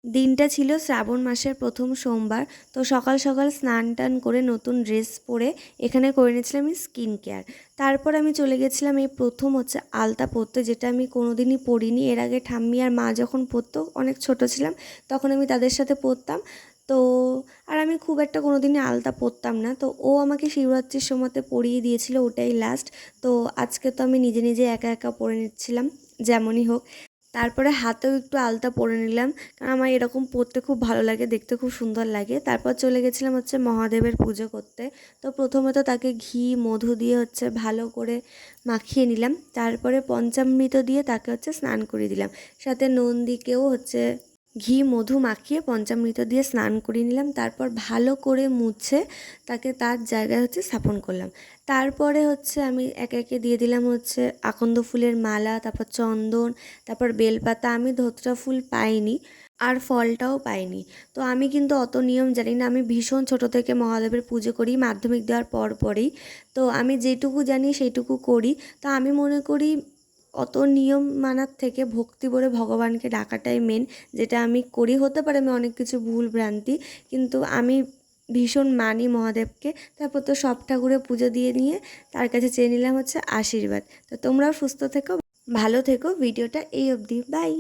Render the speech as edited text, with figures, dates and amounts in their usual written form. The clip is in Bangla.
দিনটা ছিল শ্রাবণ মাসের প্রথম সোমবার। তো সকাল সকাল স্নান টান করে নতুন ড্রেস পরে এখানে করে নিয়েছিলাম আমি স্কিন কেয়ার। তারপর আমি চলে গেছিলাম এই প্রথম আলতা পরতে, যেটা আমি কোনোদিনই পরিনি। এর আগে ঠাম্মি আর মা যখন পরতো, অনেক ছোট ছিলাম তখন আমি তাদের সাথে পরতাম। তো আর আমি খুব একটা কোনোদিনই আলতা পরতাম না। তো ও আমাকে শিবরাত্রির সময়তে পরিয়ে দিয়েছিল, ওটাই লাস্ট। তো আজকে তো আমি নিজে নিজে একা একা পরে নিচ্ছিলাম যেমনই হোক। তারপরে হাতেও একটু আলতা পরে নিলাম, কারণ আমার এরকম পরতে খুব ভালো লাগে, দেখতে খুব সুন্দর লাগে। তারপর চলে গেছিলাম মহাদেবের পুজো করতে। তো প্রথমে তো তাকে ঘি মধু দিয়ে ভালো করে মাখিয়ে নিলাম। তারপরে পঞ্চামৃত দিয়ে তাকে স্নান করিয়ে দিলাম। সাথে নন্দীকেও ঘি মধু মাখিয়ে পঞ্চামৃত দিয়ে স্নান করিয়ে নিলাম। তারপর ভালো করে মুছে তাকে তার জায়গায় স্থাপন করলাম। তারপরে আমি একে একে দিয়ে দিলাম আকন্দ ফুলের মালা, তারপর চন্দন, তারপর বেলপাতা। আমি ধোত্রা ফুল পাইনি আর ফলটাও পাইনি। তো আমি কিন্তু অত নিয়ম জানি না। আমি ভীষণ ছোট থেকে মহাদেবের পুজো করি, মাধ্যমিক দেওয়ার পরেই। তো আমি যেটুকু জানি সেইটুকু করি। তো আমি মনে করি অত নিয়ম মানার থেকে ভক্তি করে ভগবানকে ডাকাটাই মেন, যেটা আমি করি। হতে পারে আমি অনেক কিছু ভুল ভ্রান্তি, কিন্তু আমি ভীষণ মানি মহাদেবকে। তারপর তো সব ঠাকুরের পুজো দিয়ে নিয়ে তার কাছে চেয়ে নিলাম আশীর্বাদ। তো তোমরাও সুস্থ থেকো, ভালো থেকো। ভিডিওটা এই অবধি, বাই।